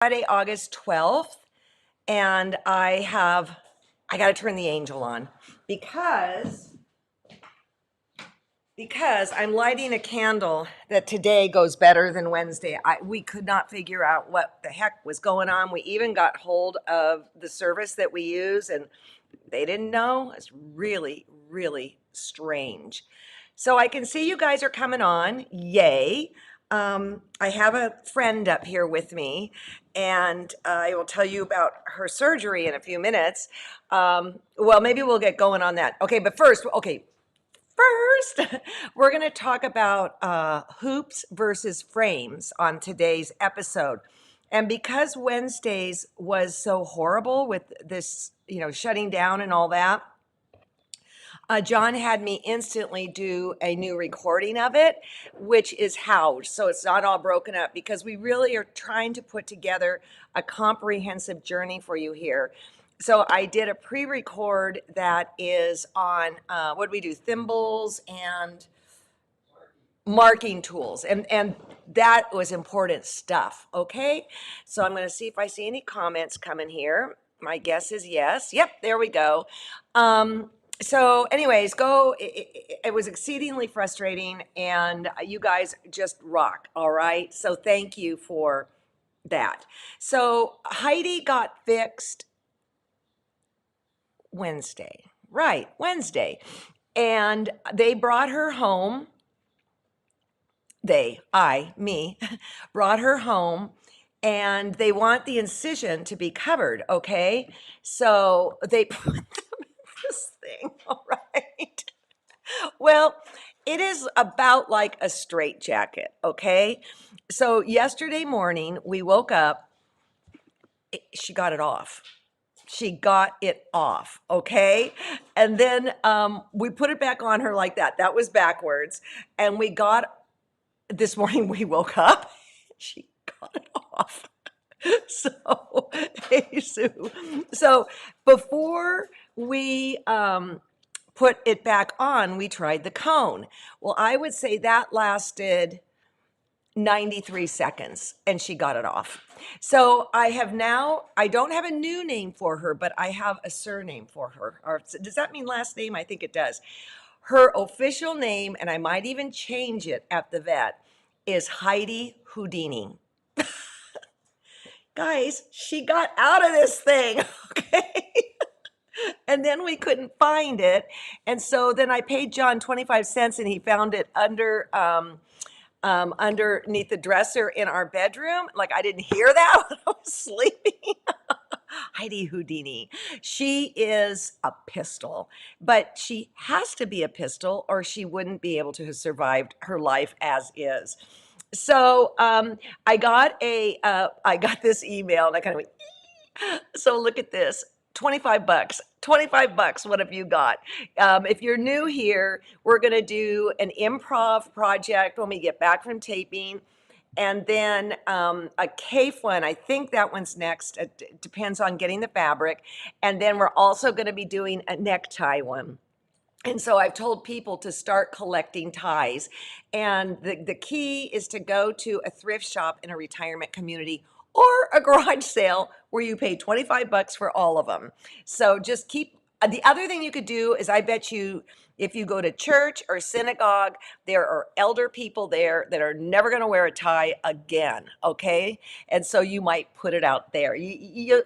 Friday, August 12th, and I got to turn the angel on because I'm lighting a candle that today goes better than Wednesday. We could not figure out what the heck was going on. We even got hold of the service that we use, and they didn't know. It's really, really strange. So I can see you guys are coming on. Yay. I have a friend up here with me, and I will tell you about her surgery in a few minutes. Well, maybe we'll get going on that. Okay, but first, we're going to talk about hoops versus frames on today's episode. And because Wednesdays was so horrible with this, shutting down and all that, John had me instantly do a new recording of it, which is housed. So it's not all broken up because we really are trying to put together a comprehensive journey for you here. So I did a pre-record that is on, what do we do? Thimbles and marking tools. And that was important stuff. Okay. So I'm going to see if I see any comments coming here. My guess is yes. Yep. There we go. So anyways, it was exceedingly frustrating, and you guys just rock. All right. So thank you for that. So Heidi got fixed Wednesday, right? Wednesday. And they brought her home. Me, brought her home, and they want the incision to be covered. Okay. So they put them in this thing. All right. Well, it is about like a straitjacket, okay? So yesterday morning, we woke up, she got it off. She got it off, okay? And then we put it back on her like that. That was backwards. And this morning we woke up, she got it off. So, hey, Sue. So before we put it back on, we tried the cone. Well, I would say that lasted 93 seconds and she got it off. So I don't have a new name for her, but I have a surname for her. Or does that mean last name? I think it does. Her official name, and I might even change it at the vet, is Heidi Houdini. Guys, she got out of this thing, okay? And then we couldn't find it. And so then I paid John 25 cents and he found it underneath the dresser in our bedroom. Like I didn't hear that when I was sleeping. Heidi Houdini. She is a pistol, but she has to be a pistol or she wouldn't be able to have survived her life as is. So I got this email and I kind of went, so look at this. 25 bucks. 25 bucks. What have you got? If you're new here, we're going to do an improv project when we get back from taping. And then a CAFE one. I think that one's next. It depends on getting the fabric. And then we're also going to be doing a necktie one. And so I've told people to start collecting ties. And the key is to go to a thrift shop in a retirement community or a garage sale where you pay 25 bucks for all of them. So just the other thing you could do is I bet you if you go to church or synagogue, there are elder people there that are never going to wear a tie again, okay? And so you might put it out there.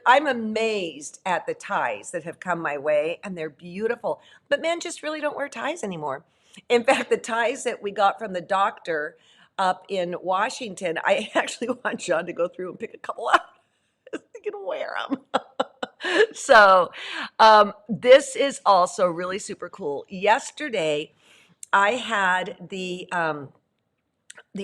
I'm amazed at the ties that have come my way, and they're beautiful. But men just really don't wear ties anymore. In fact, the ties that we got from the doctor up in Washington, I actually want John to go through and pick a couple out. He can wear them. So this is also really super cool. Yesterday, I had the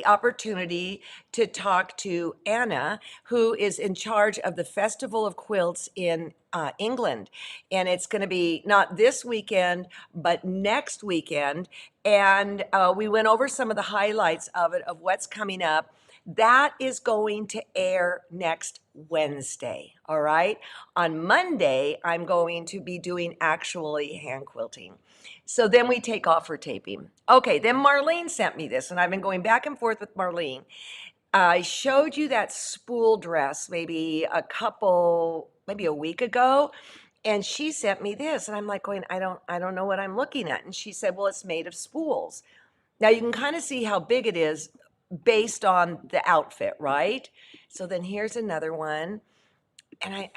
opportunity to talk to Anna, who is in charge of the Festival of Quilts in England. And it's going to be not this weekend, but next weekend. And we went over some of the highlights of it, of what's coming up. That is going to air next Wednesday, all right? On Monday, I'm going to be doing actually hand quilting. So then we take off for taping. Okay, then Marlene sent me this, and I've been going back and forth with Marlene. I showed you that spool dress maybe maybe a week ago, and she sent me this, and I'm like going, I don't know what I'm looking at. And she said, well, it's made of spools. Now you can kind of see how big it is based on the outfit, right? So then here's another one, and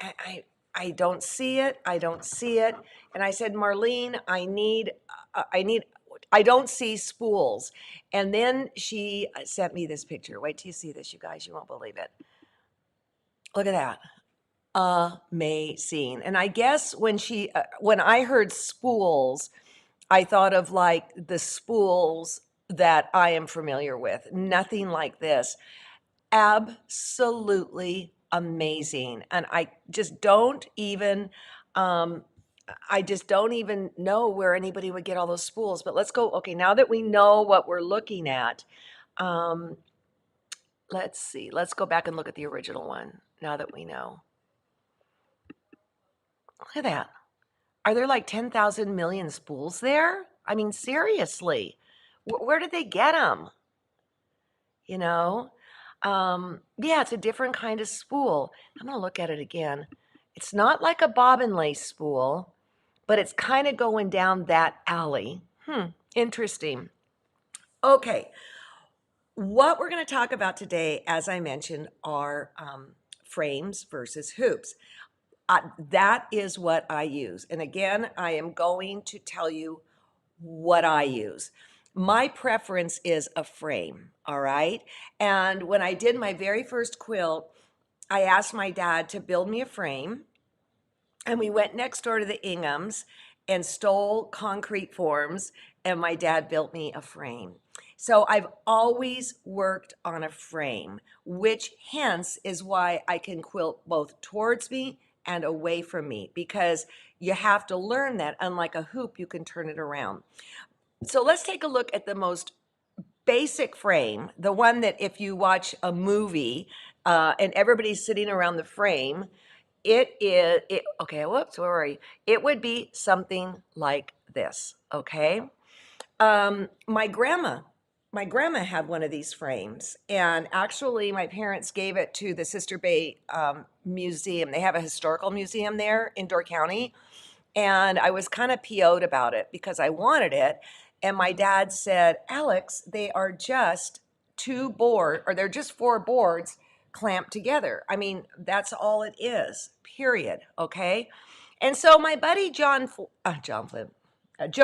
I don't see it. I don't see it. And I said, Marlene, I don't see spools. And then she sent me this picture. Wait till you see this, you guys. You won't believe it. Look at that. Amazing. And I guess when I heard spools, I thought of like the spools that I am familiar with. Nothing like this. Absolutely amazing. And um, I just don't even know where anybody would get all those spools. But let's go. Okay, now that we know what we're looking at, um, let's see. Let's go back and look at the original one now that we know. Look at that. Are there like 10,000 million spools there? I mean, seriously, where did they get them? You know? Yeah, it's a different kind of spool. I'm going to look at it again. It's not like a bobbin lace spool, but it's kind of going down that alley. Interesting. Okay, what we're going to talk about today, as I mentioned, are frames versus hoops. That is what I use. And again, I am going to tell you what I use. My preference is a frame, all right? And when I did my very first quilt, I asked my dad to build me a frame. And we went next door to the Inghams and stole concrete forms, and my dad built me a frame. So I've always worked on a frame, which hence is why I can quilt both towards me and away from me, because you have to learn that. Unlike a hoop, you can turn it around. So let's take a look at the most basic frame, the one that if you watch a movie and everybody's sitting around the frame, okay, whoops, where are you? It would be something like this, okay? My grandma had one of these frames, and actually my parents gave it to the Sister Bay Museum. They have a historical museum there in Door County, and I was kind of PO'd about it because I wanted it. And my dad said, Alex, they are just they're just four boards clamped together. I mean, that's all it is, period. Okay. And so my buddy Joe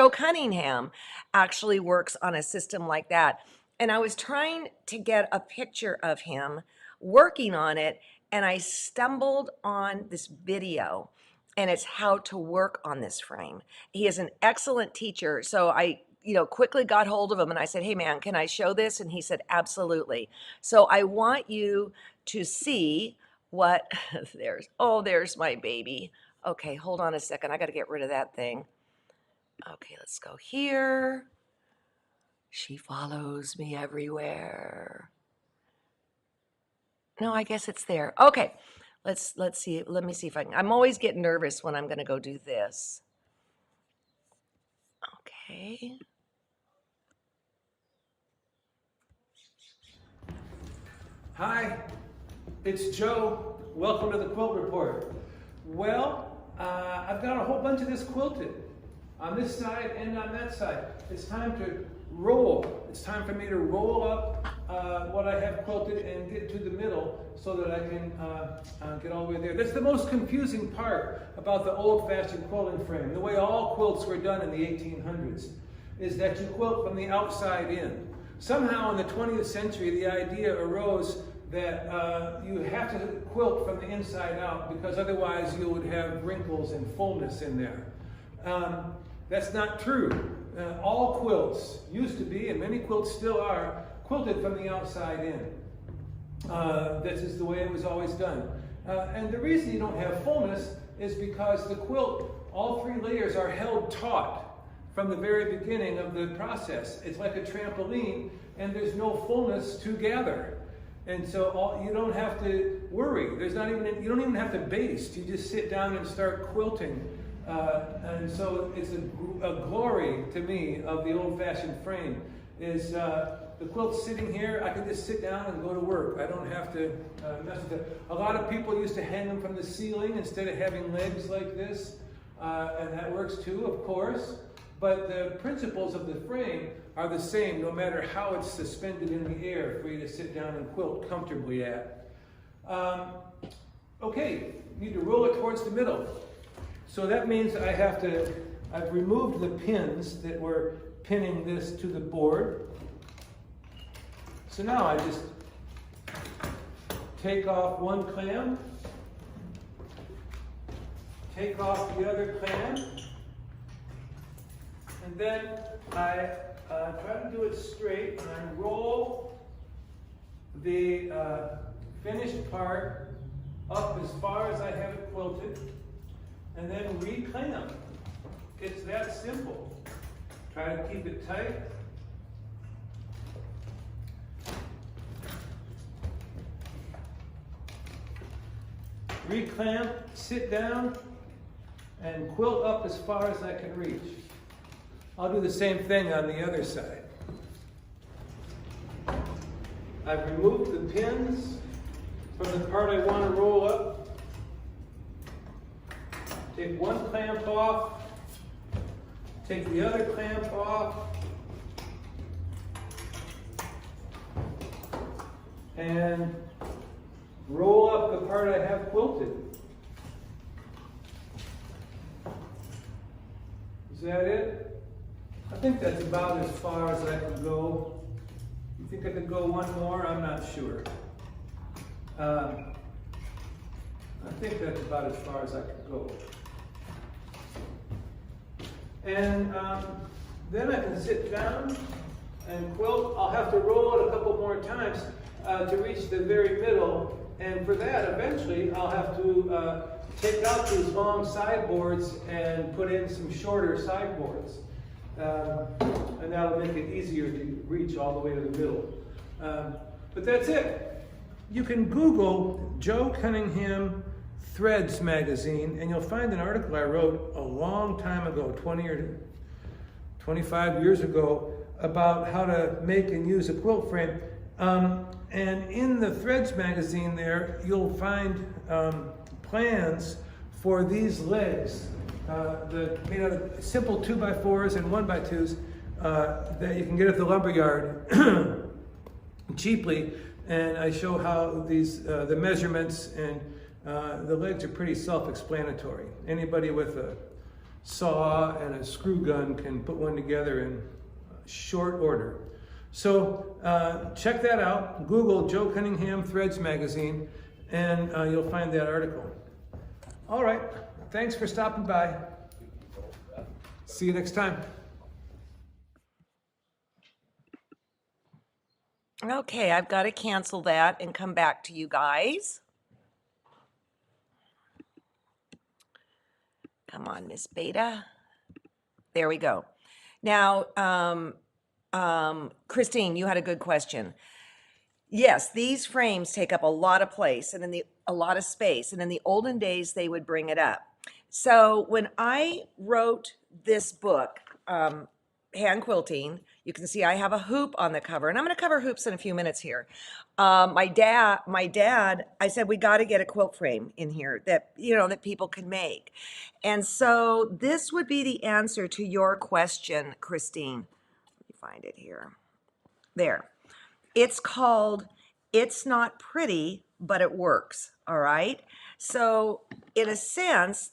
Cunningham actually works on a system like that. And I was trying to get a picture of him working on it, and I stumbled on this video, and it's how to work on this frame. He is an excellent teacher. So I quickly got hold of him and I said, hey man, can I show this? And he said, absolutely. So I want you to see what, there's my baby. Okay, hold on a second. I got to get rid of that thing. Okay, let's go here. She follows me everywhere. No, I guess it's there. Okay, let's see. Let me see if I'm always getting nervous when I'm going to go do this. Okay. Hi, it's Joe. Welcome to the Quilt Report. Well, I've got a whole bunch of this quilted on this side and on that side. It's time to roll. It's time for me to roll up what I have quilted and get to the middle so that I can get all the way there. That's the most confusing part about the old-fashioned quilting frame. The way all quilts were done in the 1800s is that you quilt from the outside in. Somehow in the 20th century, the idea arose that you have to quilt from the inside out because otherwise you would have wrinkles and fullness in there. That's not true. All quilts used to be, and many quilts still are, quilted from the outside in. This is the way it was always done. And the reason you don't have fullness is because the quilt, all three layers are held taut from the very beginning of the process. It's like a trampoline, and there's no fullness to gather. And so you don't have to worry. You don't even have to baste. You just sit down and start quilting. And so it's a glory to me of the old-fashioned frame is The quilt's sitting here, I can just sit down and go to work. I don't have to mess with it. A lot of people used to hang them from the ceiling instead of having legs like this, and that works too, of course. But the principles of the frame are the same no matter how it's suspended in the air for you to sit down and quilt comfortably at. Okay, you need to roll it towards the middle. So that means I've removed the pins that were pinning this to the board. So now I just take off one clamp, take off the other clamp, and then I try to do it straight, and I roll the finished part up as far as I have it quilted, and then reclamp. It's that simple. Try to keep it tight. Reclamp, sit down, and quilt up as far as I can reach. I'll do the same thing on the other side. I've removed the pins from the part I want to roll up. Take one clamp off, take the other clamp off, and roll up the part I have quilted. Is that it? I think that's about as far as I can go. You think I could go one more? I'm not sure. I think that's about as far as I could go. And then I can sit down and quilt. I'll have to roll it a couple more times to reach the very middle. And for that, eventually, I'll have to take out these long sideboards and put in some shorter sideboards. And that'll make it easier to reach all the way to the middle. But that's it. You can Google Joe Cunningham Threads magazine, and you'll find an article I wrote a long time ago, 20 or 25 years ago, about how to make and use a quilt frame. And in the Threads magazine there, you'll find plans for these legs, made out of simple 2x4s and 1x2s that you can get at the lumberyard cheaply. And I show how these the measurements and the legs are pretty self-explanatory. Anybody with a saw and a screw gun can put one together in short order. So check that out. Google Joe Cunningham Threads magazine, and you'll find that article. All right. Thanks for stopping by. See you next time. Okay, I've got to cancel that and come back to you guys. Come on, Miss Beta. There we go. Now, Christine, you had a good question. Yes, these frames take up a lot of place and a lot of space. And in the olden days, they would bring it up. So when I wrote this book, Hand Quilting, you can see I have a hoop on the cover, and I'm going to cover hoops in a few minutes here. My dad, I said, we got to get a quilt frame in here that, that people can make. And so this would be the answer to your question, Christine. Let me find it here. There. It's called It's Not Pretty, But It Works. All right. So in a sense,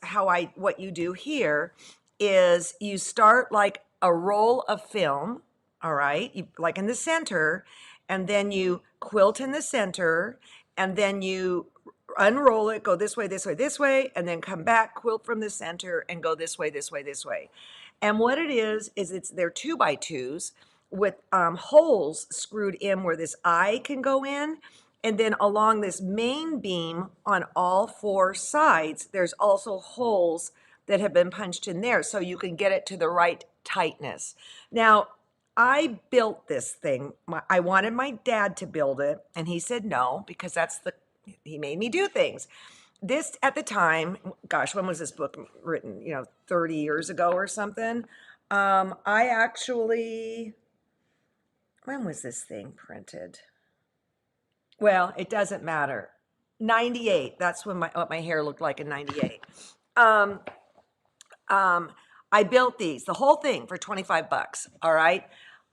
what you do here is you start like a roll of film, all right, like in the center, and then you quilt in the center, and then you unroll it, go this way, this way, this way, and then come back, quilt from the center, and go this way, this way, this way. And what it is they're 2x2s with holes screwed in where this eye can go in. And then along this main beam on all four sides, there's also holes that have been punched in there so you can get it to the right tightness. Now, I built this thing. I wanted my dad to build it, and he said no, because he made me do things. This, at the time, gosh, when was this book written? 30 years ago or something. I actually when was this thing printed? Well, it doesn't matter. 98. That's when what my hair looked like in 98. Um, I built these, the whole thing for 25 bucks. All right.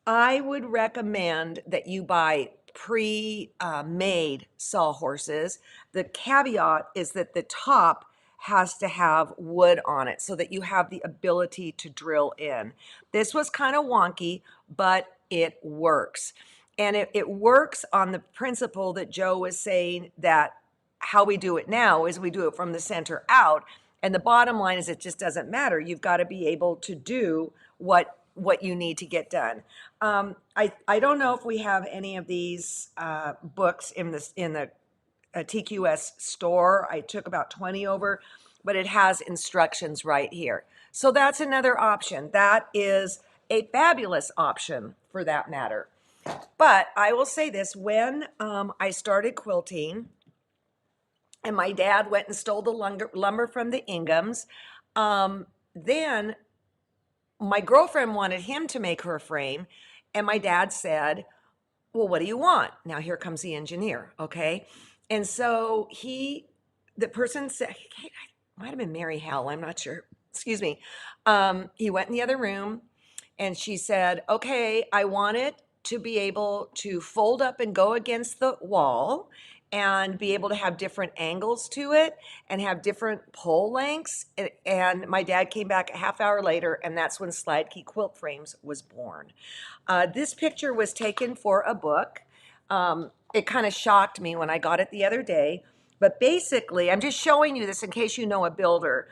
I would recommend that you buy pre-made sawhorses. The caveat is that the top has to have wood on it so that you have the ability to drill in. This was kind of wonky, but it works. And it works on the principle that Joe was saying, that how we do it now is we do it from the center out. And the bottom line is it just doesn't matter. You've got to be able to do what you need to get done. I don't know if we have any of these books in the TQS store. I took about 20 over, but it has instructions right here. So that's another option. That is a fabulous option for that matter. But I will say this, when I started quilting, and my dad went and stole the lumber from the Inghams, then my girlfriend wanted him to make her a frame, and my dad said, well, what do you want? Now here comes the engineer, okay? And so the person said, hey, might have been Mary Howell, I'm not sure, excuse me. He went in the other room, and she said, okay, I want it to be able to fold up and go against the wall and be able to have different angles to it and have different pole lengths. And my dad came back a half hour later, and that's when Slide Key Quilt Frames was born. This picture was taken for a book. It kind of shocked me when I got it the other day. But basically, I'm just showing you this in case you know a builder.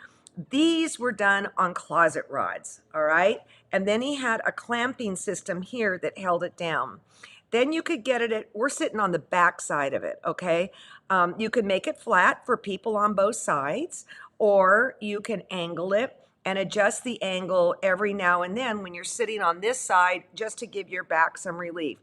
These were done on closet rods, all right? And then he had a clamping system here that held it down. Then you could get it we're sitting on the back side of it, okay? You could make it flat for people on both sides, or you can angle it and adjust the angle every now and then when you're sitting on this side, just to give your back some relief.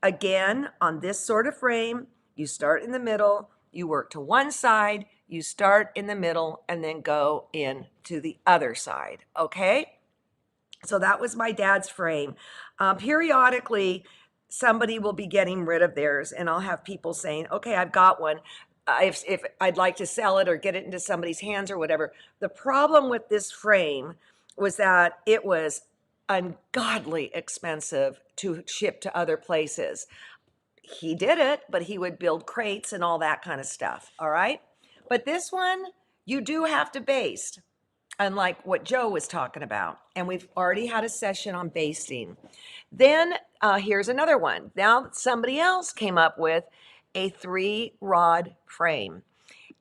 Again, on this sort of frame, you start in the middle, you work to one side, you start in the middle, and then go in to the other side, okay? So that was my dad's frame. Periodically, somebody will be getting rid of theirs, and I'll have people saying, okay, I've got one. If I'd like to sell it or get it into somebody's hands or whatever. The problem with this frame was that it was ungodly expensive to ship to other places. He did it, but he would build crates and all that kind of stuff, all right? But this one, you do have to baste, unlike what Joe was talking about. And we've already had a session on basting. Then here's another one. Now somebody else came up with a 3-rod frame.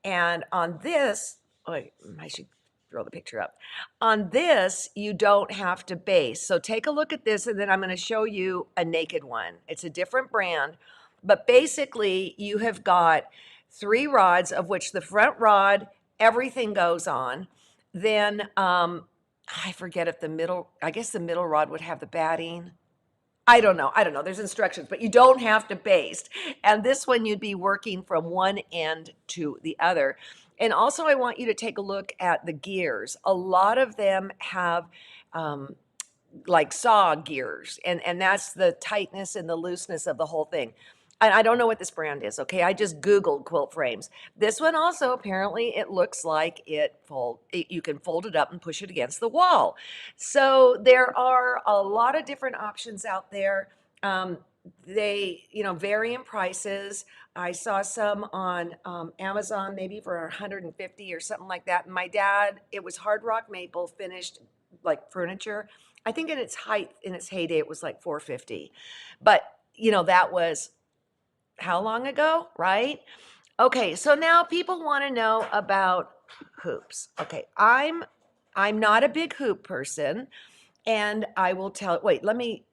And on this, I should throw the picture up. On this, you don't have to baste. So take a look at this, and then I'm going to show you a naked one. It's a different brand, but basically you have got 3 rods, of which the front rod, everything goes on. Then I forget if I guess the middle rod would have the batting. I don't know. There's instructions, but you don't have to baste. And this one, you'd be working from one end to the other. And also, I want you to take a look at the gears. A lot of them have like saw gears, and that's the tightness and the looseness of the whole thing. I don't know what this brand is, okay? I just Googled quilt frames. This one also, apparently, it looks like you can fold it up and push it against the wall. So there are a lot of different options out there. They, vary in prices. I saw some on Amazon, maybe for 150 or something like that. And my dad, it was hard rock maple finished like furniture. I think in its heyday, it was like 450. But, that was how long ago, right? Okay, so now people want to know about hoops. Okay, I'm not a big hoop person, and I will wait, let me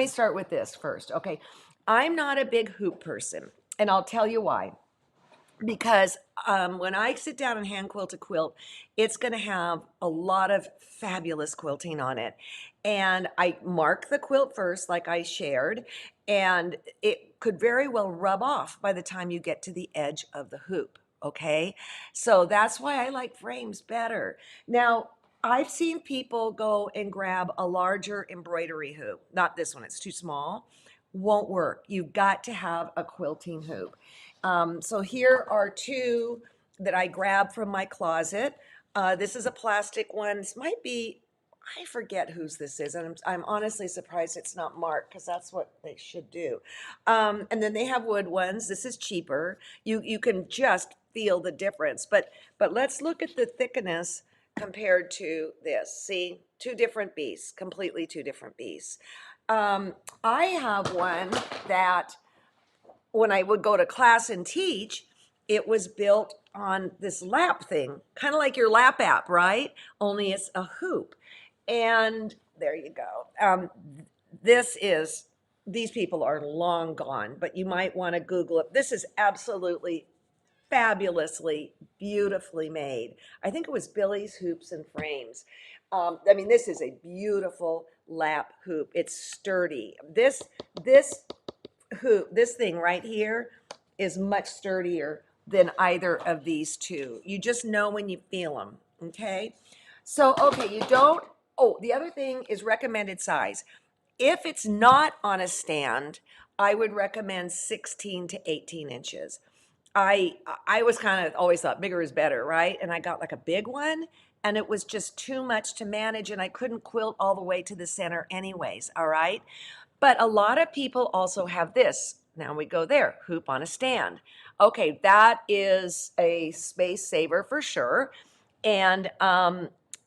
start with this first. Okay, I'm not a big hoop person, and I'll tell you why. Because when I sit down and hand quilt a quilt, it's going to have a lot of fabulous quilting on it. And I mark the quilt first, like I shared, and it could very well rub off by the time you get to the edge of the hoop, okay? So that's why I like frames better. Now, I've seen people go and grab a larger embroidery hoop. Not this one, it's too small. Won't work. You've got to have a quilting hoop. So here are two that I grabbed from my closet. This is a plastic one. This might be, I forget whose this is. And I'm honestly surprised it's not marked because that's what they should do. And then they have wood ones. This is cheaper. You can just feel the difference. But let's look at the thickness compared to this. See, two different beasts, completely two different beasts. Um, I have one that when I would go to class and teach, it was built on this lap thing, kind of like your lap app, right? Only it's a hoop. And there you go. This is, these people are long gone, but you might want to Google it. This is absolutely fabulously, beautifully made. I think it was Billy's Hoops and Frames. I mean, this is a beautiful lap hoop. It's sturdy. This hoop, this thing right here is much sturdier than either of these two. You just know when you feel them, okay? So, okay, you don't, oh, the other thing is recommended size. If it's not on a stand, I would recommend 16 to 18 inches. I was kind of always thought bigger is better, right? And I got like a big one and it was just too much to manage and I couldn't quilt all the way to the center anyways, all right? But a lot of people also have this. Now we go there, hoop on a stand. Okay, that is a space saver for sure. And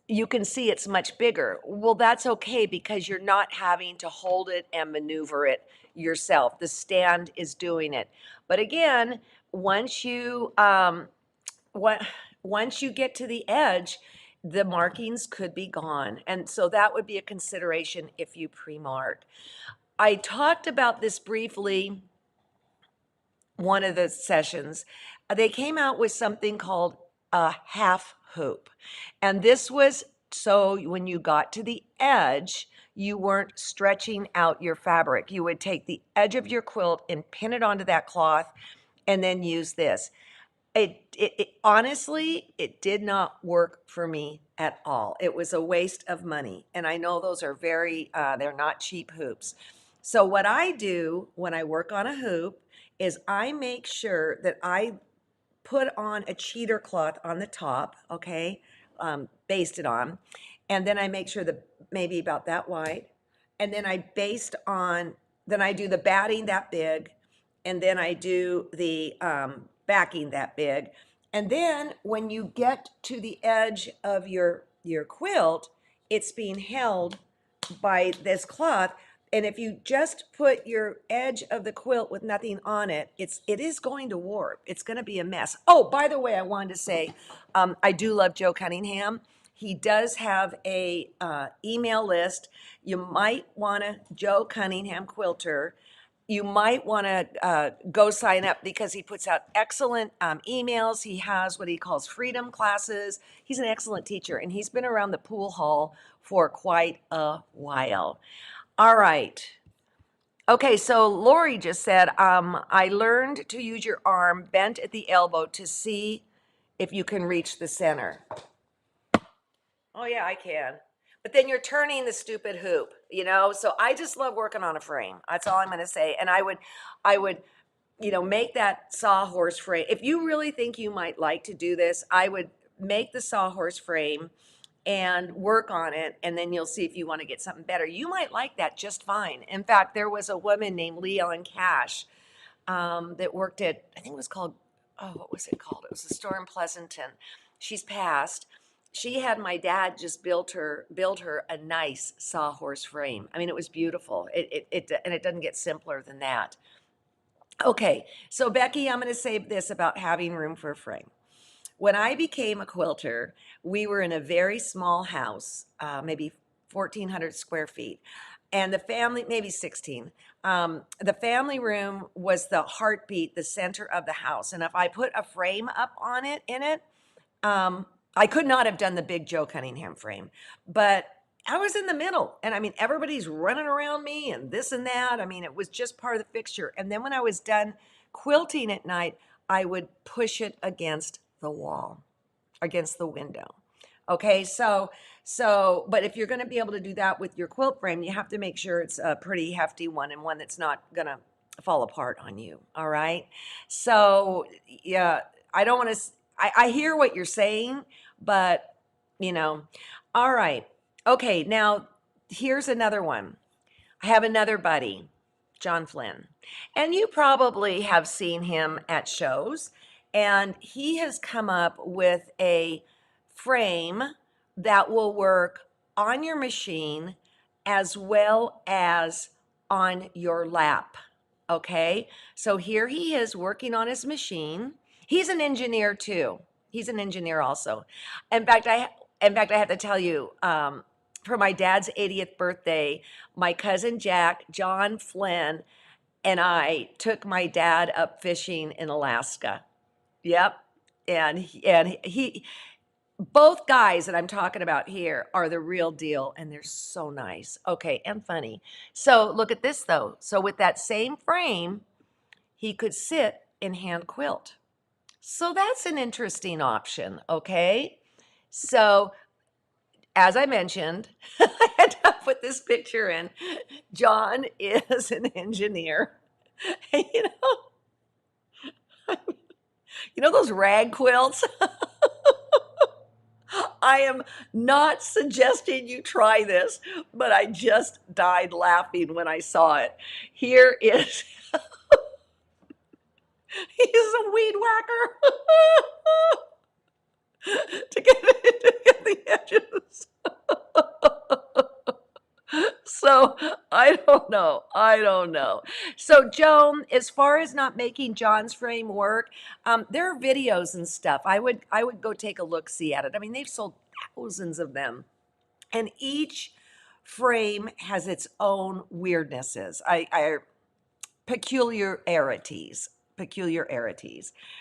you can see it's much bigger. Well, that's okay because you're not having to hold it and maneuver it yourself. The stand is doing it. But again, once you what once you get to the edge, the markings could be gone. And so that would be a consideration if you pre-mark. I talked about this briefly one of the sessions. They came out with something called a half hoop. And this was so when you got to the edge, you weren't stretching out your fabric. You would take the edge of your quilt and pin it onto that cloth and then use this. It honestly, it did not work for me at all. It was a waste of money. And I know those are very, they're not cheap hoops. So what I do when I work on a hoop is I make sure that I put on a cheater cloth on the top, okay, baste it on. And then I make sure that maybe about that wide. And then I baste on, then I do the batting that big. And then I do the backing that big. And then when you get to the edge of your quilt, it's being held by this cloth. And if you just put your edge of the quilt with nothing on it, it is going to warp. It's going to be a mess. Oh, by the way, I wanted to say, I do love Joe Cunningham. He does have a email list. You might want to, Joe Cunningham Quilter. You might want to go sign up because he puts out excellent emails. He has what he calls freedom classes. He's an excellent teacher, and he's been around the pool hall for quite a while. All right. Okay, so Lori just said, I learned to use your arm bent at the elbow to see if you can reach the center. Oh, yeah, I can. But then you're turning the stupid hoop, you know? So I just love working on a frame. That's all I'm going to say. And I would, make that sawhorse frame. If you really think you might like to do this, I would make the sawhorse frame and work on it, and then you'll see if you want to get something better. You might like that just fine. In fact, there was a woman named Lee Ellen Cash that worked at, I think it was called, oh, what was it called? It was a store in Pleasanton. She's passed. She had my dad just build her a nice sawhorse frame. I mean, it was beautiful. And it doesn't get simpler than that. Okay, so Becky, I'm going to say this about having room for a frame. When I became a quilter, we were in a very small house, maybe 1,400 square feet. And the family, maybe 16. The family room was the heartbeat, the center of the house. And if I put a frame up on it, in it, I could not have done the big Joe Cunningham frame. But I was in the middle. And I mean, everybody's running around me and this and that. I mean, it was just part of the fixture. And then when I was done quilting at night, I would push it against the wall, against the window. Okay, but if you're going to be able to do that with your quilt frame, you have to make sure it's a pretty hefty one and one that's not going to fall apart on you. All right. So, yeah, I don't want to, I hear what you're saying, but you know, all right. Okay, now here's another one. I have another buddy, John Flynn, and you probably have seen him at shows. And he has come up with a frame that will work on your machine as well as on your lap. Okay, so here he is working on his machine. He's an engineer too. He's an engineer also. In fact, I have to tell you, for my dad's 80th birthday, my cousin Jack, John Flynn, and I took my dad up fishing in Alaska. Yep. And he both guys that I'm talking about here are the real deal, and they're so nice. Okay, and funny. So look at this though. So with that same frame, he could sit and hand quilt. So that's an interesting option, okay? So as I mentioned, I had to put this picture in. John is an engineer. And you know those rag quilts? I am not suggesting you try this, but I just died laughing when I saw it. Here is, he's a weed whacker to get the edges. So I don't know. I don't know. So Joan, as far as not making John's frame work, there are videos and stuff. I would go take a look see at it. I mean, they've sold thousands of them, and each frame has its own weirdnesses. I peculiarities.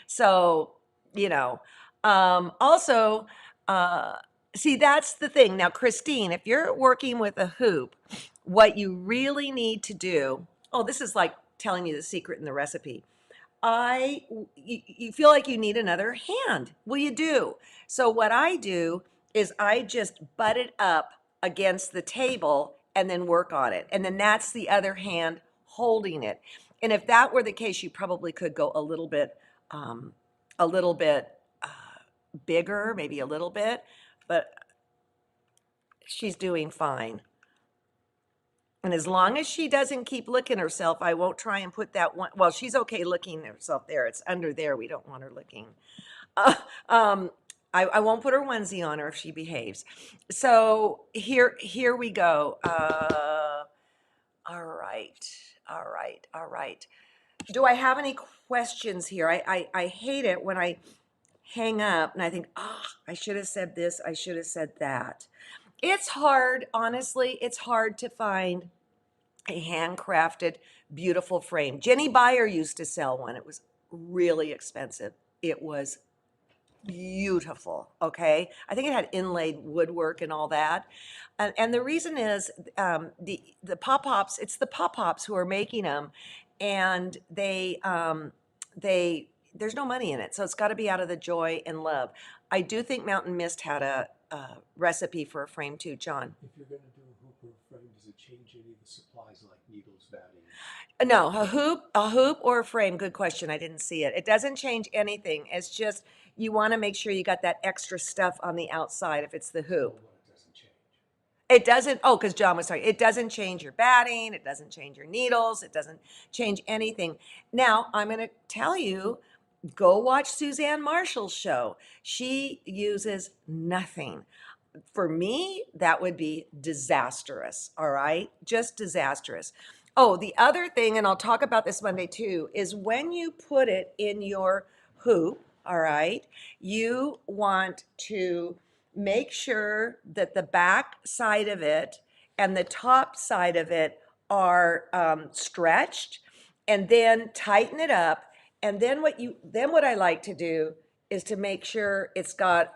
So, you know, also, uh, see, that's the thing. Now, Christine, if you're working with a hoop, what you really need to do, oh, this is like telling you the secret in the recipe. You feel like you need another hand. Well, you do. So what I do is I just butt it up against the table and then work on it. And then that's the other hand holding it. And if that were the case, you probably could go um, a little bit bigger, maybe a little bit, but she's doing fine. And as long as she doesn't keep licking herself, I won't try and put that one. Well, she's okay licking herself there. It's under there. We don't want her licking. Uh, um, I won't put her onesie on her if she behaves. So here we go. All right, all right, all right. Do I have any questions here? I hate it when I hang up and I think, oh, I should have said this. I should have said that. It's hard, honestly, it's hard to find a handcrafted, beautiful frame. Jenny Beyer used to sell one. It was really expensive. It was beautiful. Okay, I think it had inlaid woodwork and all that. And the reason is the pop pops. It's the pop pops who are making them, and they there's no money in it, so it's got to be out of the joy and love. I do think Mountain Mist had a recipe for a frame too, John. If you're going to do a hoop or a frame, does it change any of the supplies like needles, batting? No, a hoop or a frame. Good question. I didn't see it. It doesn't change anything. It's just you want to make sure you got that extra stuff on the outside if it's the hoop. What it doesn't change. It doesn't, oh, because John was talking, it doesn't change your batting, it doesn't change your needles, it doesn't change anything. Now, I'm going to tell you, go watch Suzanne Marshall's show. She uses nothing. For me, that would be disastrous, all right? Just disastrous. Oh, the other thing, and I'll talk about this Monday too, is when you put it in your hoop, all right, you want to make sure that the back side of it and the top side of it are stretched, and then tighten it up. And then what I like to do is to make sure it's got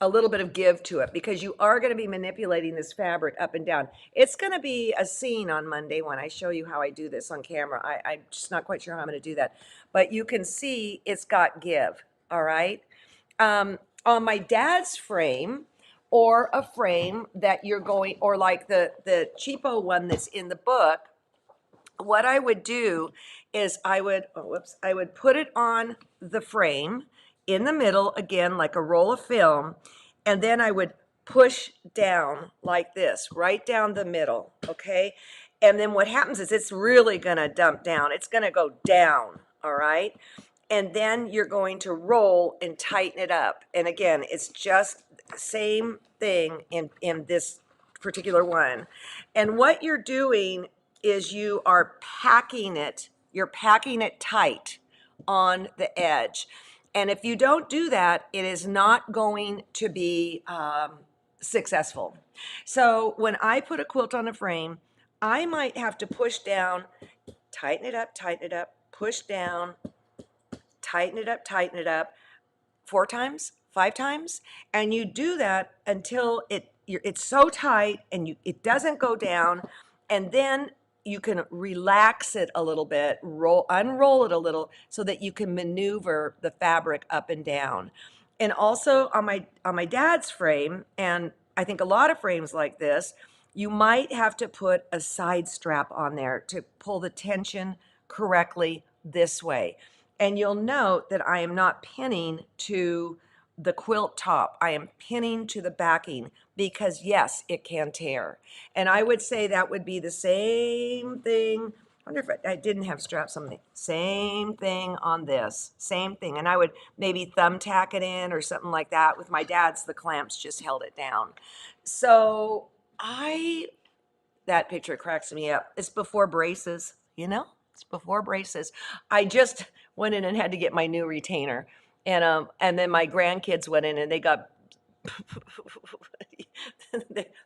a little bit of give to it, because you are going to be manipulating this fabric up and down. It's going to be a scene on Monday when I show you how I do this on camera. I'm just not quite sure how I'm going to do that, but you can see it's got give. All right. on my dad's frame, or a frame that you're going, or like the cheapo one that's in the book, what I would do is I would put it on the frame in the middle again, like a roll of film, and then I would push down like this, right down the middle, okay? And then what happens is it's really gonna dump down. It's gonna go down, all right? And then you're going to roll and tighten it up. And again, it's just the same thing in this particular one. And what you're doing is you're packing it tight on the edge. And if you don't do that, it is not going to be successful. So when I put a quilt on a frame, I might have to push down, tighten it up, push down, tighten it up 4 times, 5 times, and you do that until it's so tight and it doesn't go down, and then you can relax it a little bit, unroll it a little so that you can maneuver the fabric up and down. And also on my dad's frame, and I think a lot of frames like this, you might have to put a side strap on there to pull the tension correctly this way. And you'll note that I am not pinning to the quilt top. I am pinning to the backing because yes, it can tear. And I would say that would be the same thing. I wonder if I didn't have straps on the same thing on this, same thing. And I would maybe thumbtack it in or something like that. With my dad's, the clamps just held it down. So that picture cracks me up. It's before braces, you know? It's before braces. I just went in and had to get my new retainer. And then my grandkids went in and they got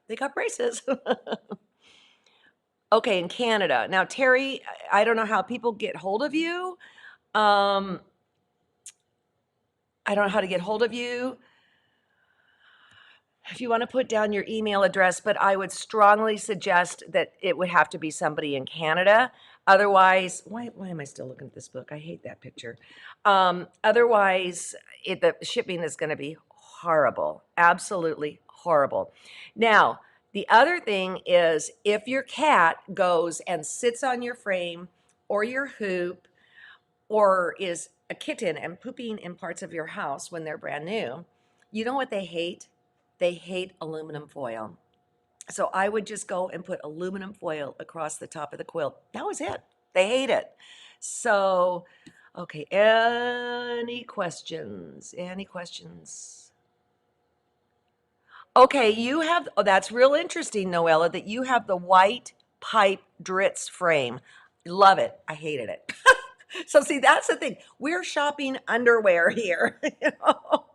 they got braces. Okay, in Canada. Now, Terry, I don't know how people get hold of you. I don't know how to get hold of you. If you want to put down your email address, but I would strongly suggest that it would have to be somebody in Canada. Otherwise, why am I still looking at this book? I hate that picture. Otherwise, the shipping is going to be horrible, absolutely horrible. Now, the other thing is if your cat goes and sits on your frame or your hoop or is a kitten and pooping in parts of your house when they're brand new, you know what they hate? They hate aluminum foil. So I would just go and put aluminum foil across the top of the quilt. That was it. They hate it. So, okay, any questions? Any questions? Okay, that's real interesting, Noella, that you have the white pipe Dritz frame. Love it. I hated it. So see, that's the thing. We're shopping underwear here. You know?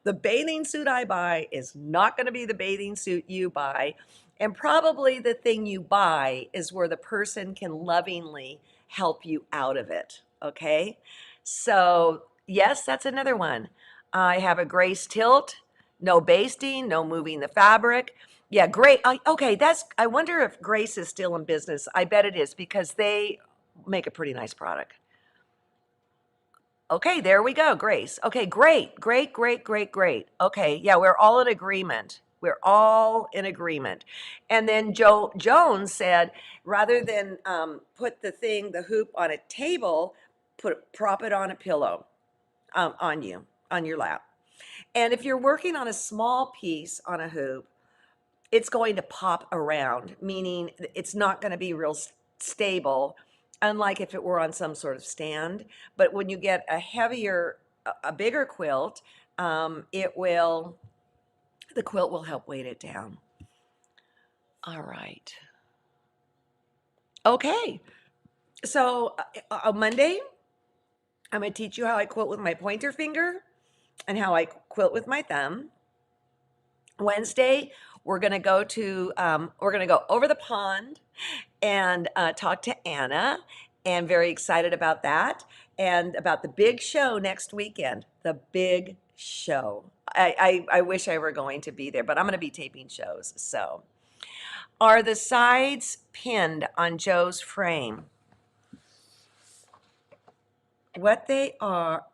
The bathing suit I buy is not going to be the bathing suit you buy. And probably the thing you buy is where the person can lovingly help you out of it. Okay. So, yes, that's another one. I have a Grace tilt, no basting, no moving the fabric. Yeah, great. Okay, I wonder if Grace is still in business. I bet it is because they make a pretty nice product. Okay, there we go, Grace. Okay, great. Okay, yeah, we're all in agreement. We're all in agreement. And then Jones said, rather than put the hoop on a table, prop it on a pillow on your lap. And if you're working on a small piece on a hoop, it's going to pop around, meaning it's not going to be real stable, unlike if it were on some sort of stand. But when you get a bigger quilt, the quilt will help weight it down. All right. Okay. So on Monday, I'm going to teach you how I quilt with my pointer finger and how I quilt with my thumb. Wednesday, we're going to go over the pond and talk to Anna, and very excited about that and about the big show next weekend. The big show. I wish I were going to be there, but I'm going to be taping shows. So, are the sides pinned on Joe's frame? What they are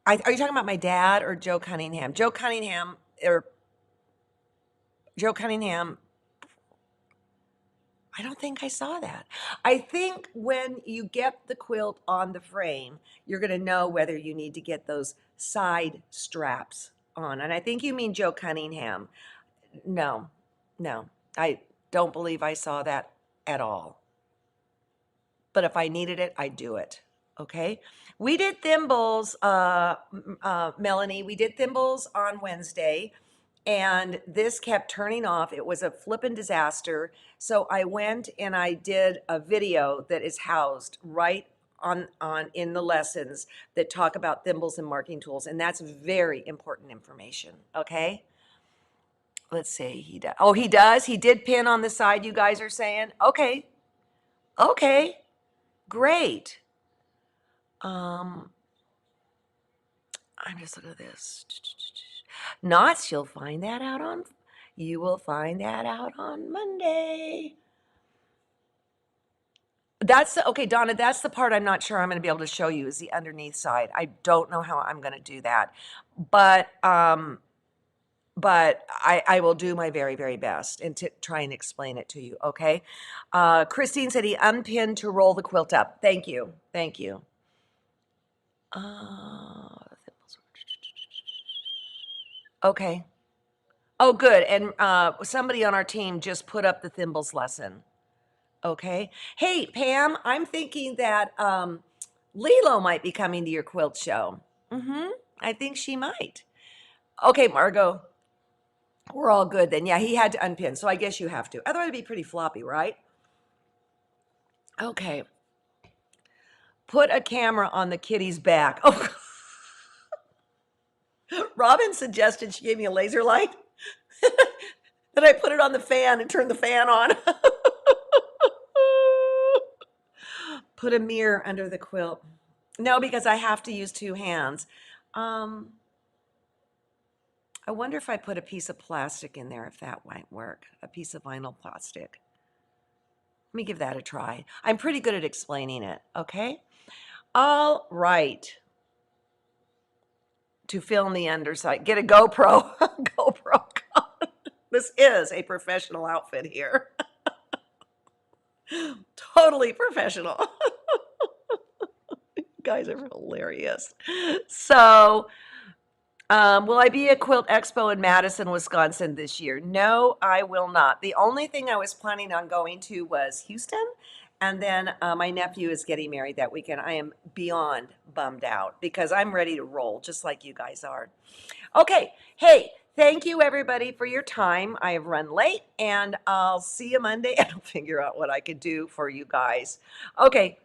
Are you talking about my dad or Joe Cunningham? Joe Cunningham. I don't think I saw that. I think when you get the quilt on the frame, you're going to know whether you need to get those side straps on. And I think you mean Joe Cunningham. No, no, I don't believe I saw that at all. But if I needed it, I'd do it. Okay. We did thimbles, Melanie. We did thimbles on Wednesday, and this kept turning off. It was a flippin' disaster. So I went and I did a video that is housed right on in the lessons that talk about thimbles and marking tools, and that's very important information. Okay. Let's see. He does. Oh, he does. He did pin on the side. You guys are saying, okay, okay, great. Um, I'm just looking at this. Knots, you will find that out on Monday. Okay, Donna, that's the part I'm not sure I'm going to be able to show you is the underneath side. I don't know how I'm going to do that. But I will do my very, very best and to try and explain it to you, okay? Christine said he unpinned to roll the quilt up. Thank you. Thank you. Okay. Oh, good. And somebody on our team just put up the thimbles lesson. Okay. Hey, Pam, I'm thinking that Lilo might be coming to your quilt show. I think she might. Okay, Margot. We're all good then. Yeah, he had to unpin, so I guess you have to. Otherwise, it'd be pretty floppy, right? Okay. Put a camera on the kitty's back. Oh, Robin suggested she gave me a laser light. Then I put it on the fan and turned the fan on. Put a mirror under the quilt. No, because I have to use two hands. I wonder if I put a piece of plastic in there, if that might work. A piece of vinyl plastic. Let me give that a try. I'm pretty good at explaining it, okay? All right. To film the underside, get a GoPro. GoPro. This is a professional outfit here. Totally professional. You guys are hilarious. So, will I be at Quilt Expo in Madison, Wisconsin this year? No, I will not. The only thing I was planning on going to was Houston, and then my nephew is getting married that weekend. I am beyond bummed out because I'm ready to roll, just like you guys are. Okay, hey, thank you everybody for your time. I have run late, and I'll see you Monday, and I'll figure out what I could do for you guys. Okay,